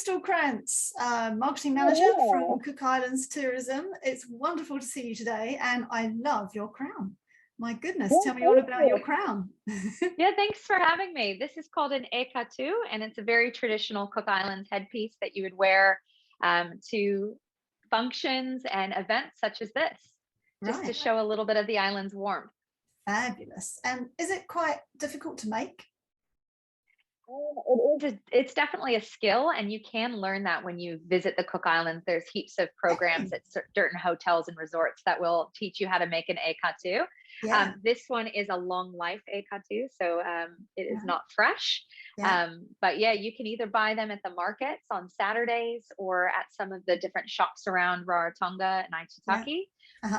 Crystal Kranz, Marketing Manager from Cook Islands Tourism. It's wonderful to see you today, and I love your crown. My goodness, tell me all about your crown. Yeah, thanks for having me. This is called an ekatu, and it's a very traditional Cook Islands headpiece that you would wear to functions and events such as this, just to show a little bit of the island's warmth. Fabulous. And is it quite difficult to make? It's definitely a skill, and you can learn that when you visit the Cook Islands. There's heaps of programs at certain hotels and resorts that will teach you how to make an ekatu. Yeah. This one is a long life ekatu, so it is not fresh. Yeah. But yeah, you can either buy them at the markets on Saturdays or at some of the different shops around Rarotonga and Aitutaki,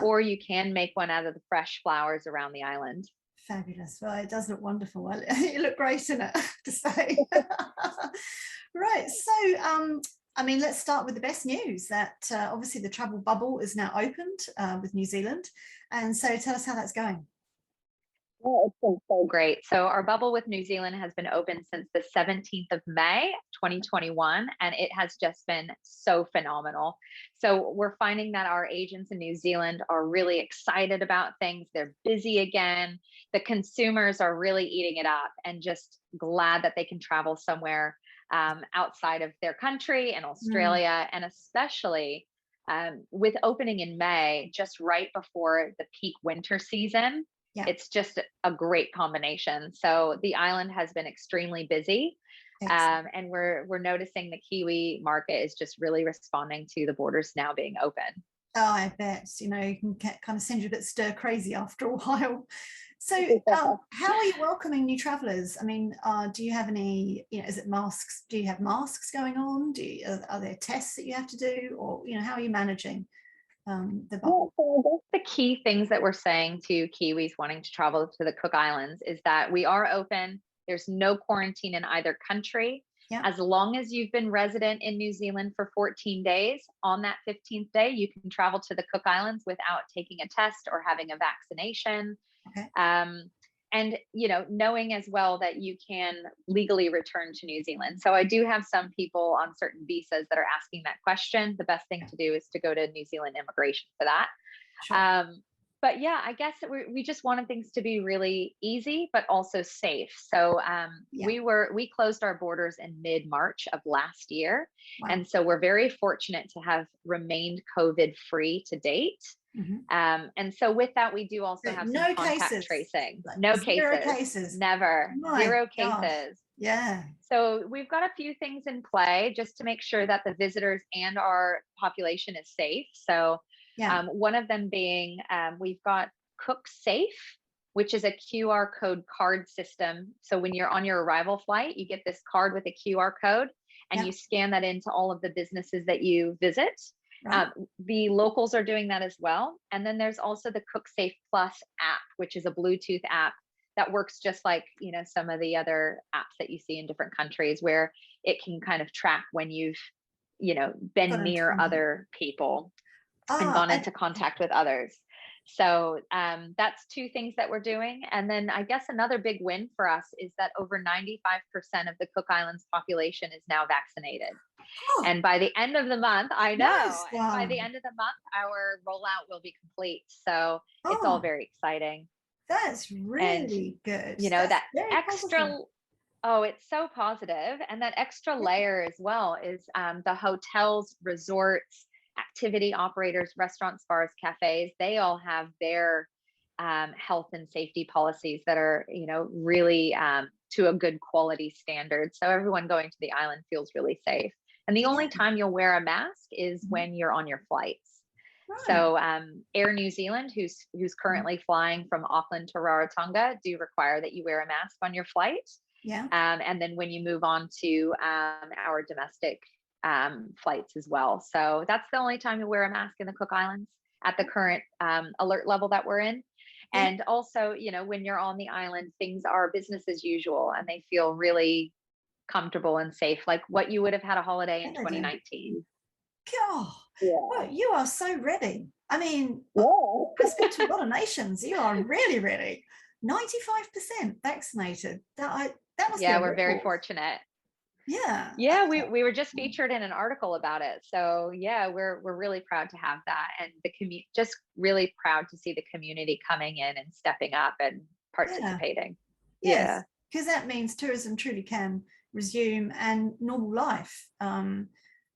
or you can make one out of the fresh flowers around the island. Fabulous. Well, it does look wonderful. You look great in it, to say. Right. So, I mean, let's start with the best news that obviously the travel bubble is now opened with New Zealand. And so tell us how that's going. Well, it's been so great. So our bubble with New Zealand has been open since the 17th of May, 2021, and it has just been so phenomenal. So we're finding that our agents in New Zealand are really excited about things. They're busy again. The consumers are really eating it up and just glad that they can travel somewhere outside of their country and Australia, and especially with opening in May, just right before the peak winter season. Yeah. It's just a great combination. So the island has been extremely busy, and we're noticing the Kiwi market is just really responding to the borders now being open. Oh, I bet. You know, you can kind of send you a bit stir crazy after a while. So how are you welcoming new travelers? I mean, do you have any, is it masks? Do you have masks going on? Are there tests that you have to do? Or, how are you managing the bubble? The key things that we're saying to Kiwis wanting to travel to the Cook Islands is that we are open. There's no quarantine in either country. Yeah. As long as you've been resident in New Zealand for 14 days, on that 15th day, you can travel to the Cook Islands without taking a test or having a vaccination. Okay. And, knowing as well that you can legally return to New Zealand. So I do have some people on certain visas that are asking that question. The best thing to do is to go to New Zealand immigration for that. Sure. But yeah, I guess we just wanted things to be really easy, but also safe. So we closed our borders in mid-March of last year. Wow. And so we're very fortunate to have remained COVID-free to date. Mm-hmm. And so with that, we do also have some contact tracing. No cases. Never. Zero cases. Yeah. So we've got a few things in play just to make sure that the visitors and our population is safe. So one of them being we've got Cook Safe, which is a QR code card system. So when you're on your arrival flight, you get this card with a QR code and you scan that into all of the businesses that you visit. Right. The locals are doing that as well. And then there's also the Cook Safe Plus app, which is a Bluetooth app that works just like, some of the other apps that you see in different countries, where it can kind of track when you've, been near other people and gone into contact with others. So that's two things that we're doing. And then I guess another big win for us is that over 95% of the Cook Islands population is now vaccinated. Oh. And by the end of the month, I know, nice. By the end of the month, our rollout will be complete. So it's all very exciting. That's really good. That extra, positive. Oh, it's so positive. And that extra layer as well is the hotels, resorts, activity operators, restaurants, bars, cafes, they all have their health and safety policies that are, really to a good quality standard. So everyone going to the island feels really safe. And the only time you'll wear a mask is when you're on your flights. Right. So Air New Zealand, who's currently flying from Auckland to Rarotonga, do require that you wear a mask on your flight. Yeah. And then when you move on to our domestic flights as well. So that's the only time you wear a mask in the Cook Islands at the current alert level that we're in. Yeah. And also, when you're on the island, things are business as usual and they feel really comfortable and safe, like what you would have had a holiday in 2019. Oh, well, you are so ready. I mean, I speak to a lot of nations. You are really ready. 95% vaccinated. That must be we're very fortunate. Yeah, we were just featured in an article about it. So yeah, we're really proud to have that, and just really proud to see the community coming in and stepping up and participating. Yes, Yeah. because that means tourism truly can resume and normal life.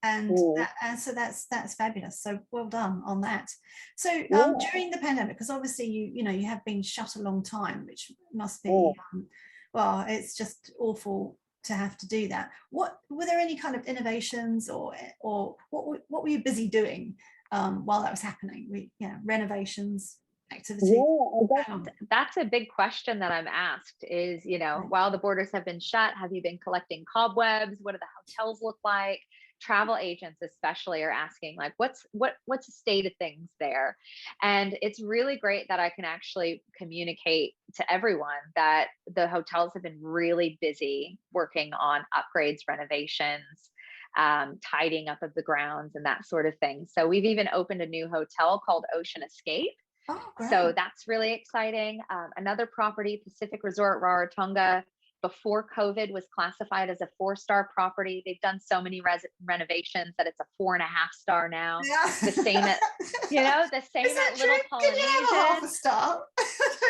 And so that's fabulous. So well done on that. So during the pandemic, because obviously you have been shut a long time, which must be well, it's just awful to have to do that. What were there any kind of innovations or what were you busy doing while that was happening? Renovations, activity. That's a big question that I'm asked is, while the borders have been shut, have you been collecting cobwebs? What do the hotels look like? Travel agents especially are asking, like, what's the state of things there? And it's really great that I can actually communicate to everyone that the hotels have been really busy working on upgrades, renovations, tidying up of the grounds and that sort of thing. So we've even opened a new hotel called Ocean Escape. Oh, great. So that's really exciting. Another property, Pacific Resort Rarotonga, before COVID was classified as a 4-star property. They've done so many renovations that it's a 4.5-star now. Yeah. The same at, the same at Little Polynesian. Can you have a half a star?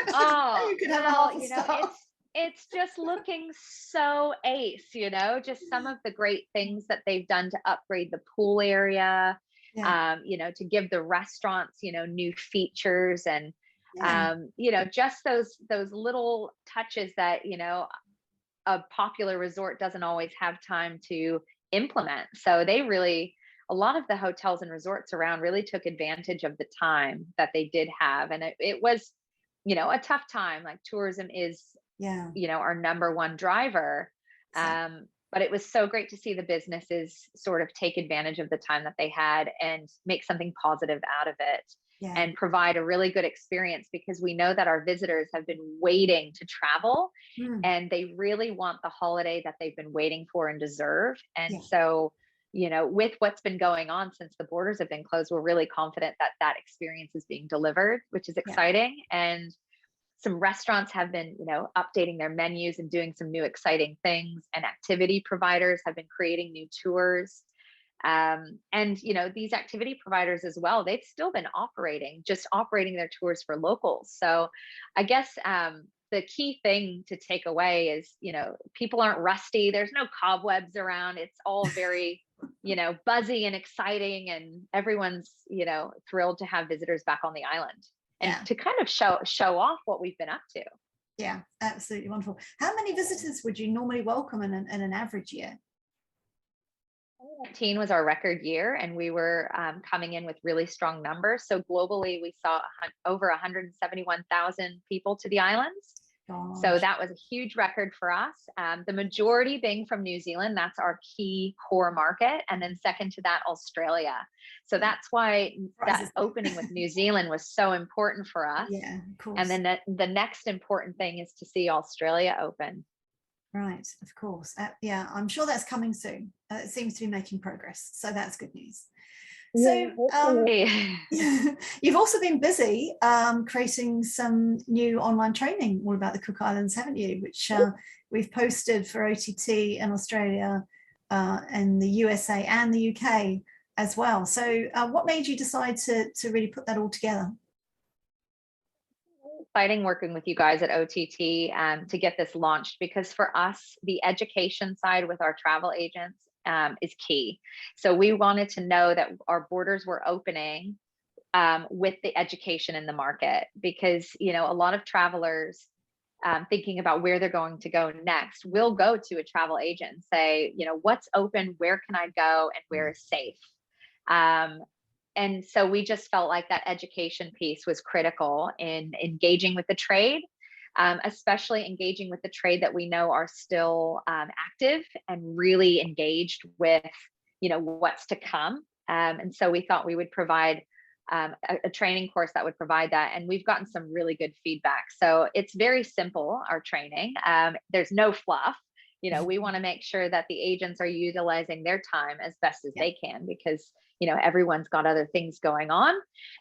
Oh, you could have a half a star. It's just looking so ace, just some of the great things that they've done to upgrade the pool area, to give the restaurants, new features and, just those little touches that, a popular resort doesn't always have time to implement. So a lot of the hotels and resorts around really took advantage of the time that they did have. And it was, a tough time. Like tourism is, our number one driver. But it was so great to see the businesses sort of take advantage of the time that they had and make something positive out of it. And provide a really good experience, because we know that our visitors have been waiting to travel and they really want the holiday that they've been waiting for and deserve. And so, with what's been going on since the borders have been closed, we're really confident that that experience is being delivered, which is exciting. And some restaurants have been, updating their menus and doing some new exciting things, and activity providers have been creating new tours. And these activity providers as well, they've still been operating their tours for locals. So I guess the key thing to take away is, people aren't rusty. There's no cobwebs around. It's all very, buzzy and exciting, and everyone's, thrilled to have visitors back on the island and to kind of show off what we've been up to. Yeah, absolutely wonderful. How many visitors would you normally welcome in an average year? 2019 was our record year, and we were coming in with really strong numbers. So globally, we saw over 171,000 people to the islands. Gosh. So that was a huge record for us. The majority being from New Zealand. That's our key core market. And then second to that, Australia. So that's why that opening with New Zealand was so important for us. Yeah, of course. And then the next important thing is to see Australia open. Right, of course. I'm sure that's coming soon. It seems to be making progress. So that's good news. So you've also been busy creating some new online training all about the Cook Islands, haven't you? Which we've posted for OTT in Australia, and the USA and the UK as well. So what made you decide to really put that all together? Exciting working with you guys at OTT to get this launched, because for us, the education side with our travel agents is key. So we wanted to know that our borders were opening with the education in the market, because a lot of travelers thinking about where they're going to go next will go to a travel agent and say, what's open, where can I go, and where is safe. And so we just felt like that education piece was critical in engaging with the trade, especially engaging with the trade that we know are still active and really engaged with, what's to come. And so we thought we would provide a training course that would provide that. And we've gotten some really good feedback. So it's very simple, our training. There's no fluff. we want to make sure that the agents are utilizing their time as best as they can, because everyone's got other things going on.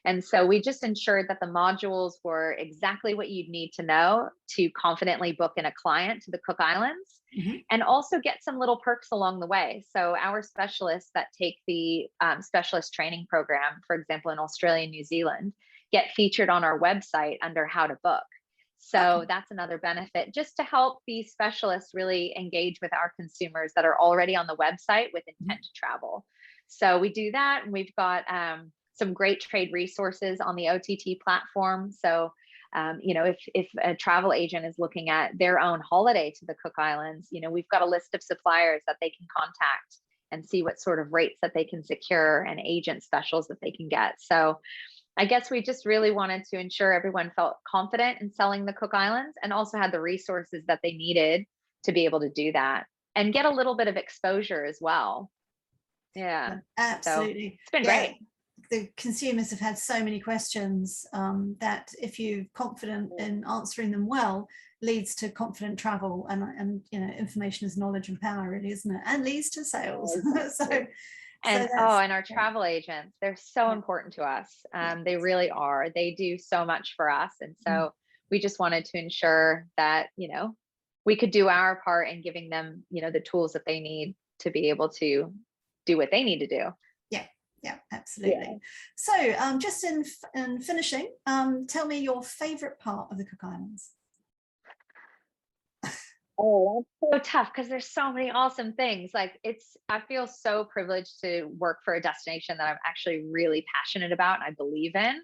And so we just ensured that the modules were exactly what you'd need to know to confidently book in a client to the Cook Islands, and also get some little perks along the way. So our specialists that take the specialist training program, for example, in Australia and New Zealand, get featured on our website under how to book. So that's another benefit, just to help these specialists really engage with our consumers that are already on the website with intent to travel. So we do that, and we've got some great trade resources on the OTT platform. So if a travel agent is looking at their own holiday to the Cook Islands, we've got a list of suppliers that they can contact and see what sort of rates that they can secure and agent specials that they can get. So I guess we just really wanted to ensure everyone felt confident in selling the Cook Islands, and also had the resources that they needed to be able to do that and get a little bit of exposure as well. Yeah, absolutely. So it's been great. The consumers have had so many questions that if you're confident in answering them well, leads to confident travel, and information is knowledge and power, really, isn't it? And leads to sales. And our travel agents, they're so important to us. They really are. They do so much for us. And so we just wanted to ensure that, we could do our part in giving them, the tools that they need to be able to do what they need to do. Yeah, absolutely. So just in finishing, tell me your favorite part of the Cook Islands. Oh, that's so tough, because there's so many awesome things. Like, I feel so privileged to work for a destination that I'm actually really passionate about and I believe in.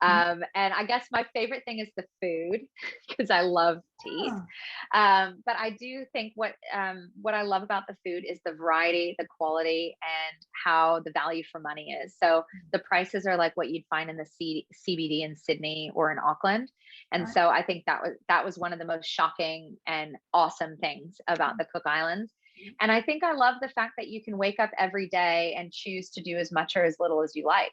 And I guess my favorite thing is the food, because I love to eat. But I do think what I love about the food is the variety, the quality, and how the value for money is. So the prices are like what you'd find in the CBD in Sydney or in Auckland. And so I think that was one of the most shocking and awesome things about the Cook Islands. And I think I love the fact that you can wake up every day and choose to do as much or as little as you like.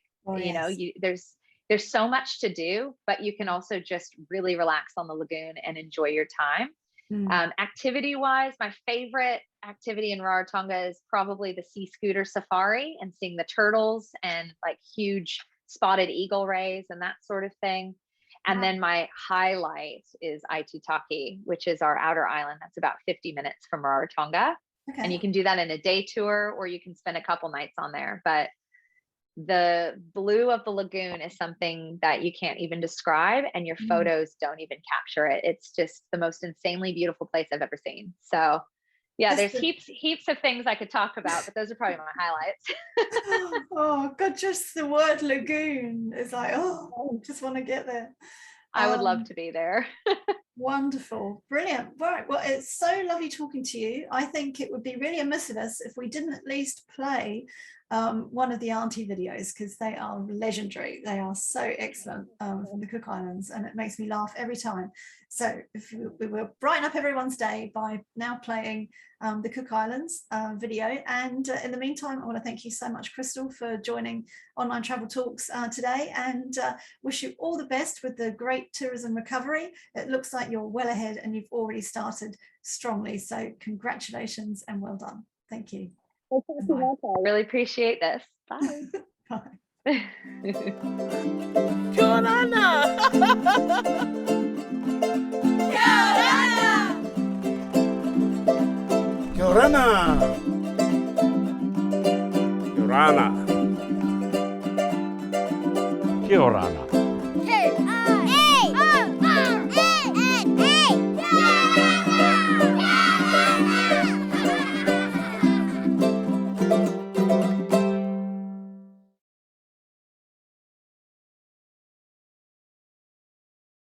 There's so much to do, but you can also just really relax on the lagoon and enjoy your time. Activity wise, my favorite activity in Rarotonga is probably the sea scooter safari, and seeing the turtles and like huge spotted eagle rays and that sort of thing. And then my highlight is Aitutaki, which is our outer island. That's about 50 minutes from Rarotonga. And you can do that in a day tour, or you can spend a couple nights on there. But the blue of the lagoon is something that you can't even describe, and your photos don't even capture it. It's just the most insanely beautiful place I've ever seen. So yeah, there's heaps of things I could talk about, but those are probably my highlights. Oh God, just the word lagoon is like, I just want to get there. I would love to be there. Wonderful, brilliant. Right, well, it's so lovely talking to you. I think it would be really amiss of us if we didn't at least play one of the auntie videos, because they are legendary. They are so excellent from the Cook Islands, and it makes me laugh every time. So if we will brighten up everyone's day by now playing the Cook Islands video. And in the meantime, I want to thank you so much, Crystal, for joining Online Travel Talks today, and wish you all the best with the great tourism recovery. It looks like you're well ahead, and you've already started strongly. So congratulations and well done. Thank you. Well, thank you much. I really appreciate this. Bye. Bye. Kia ora! Kia ora! Kia ora! Kia ora!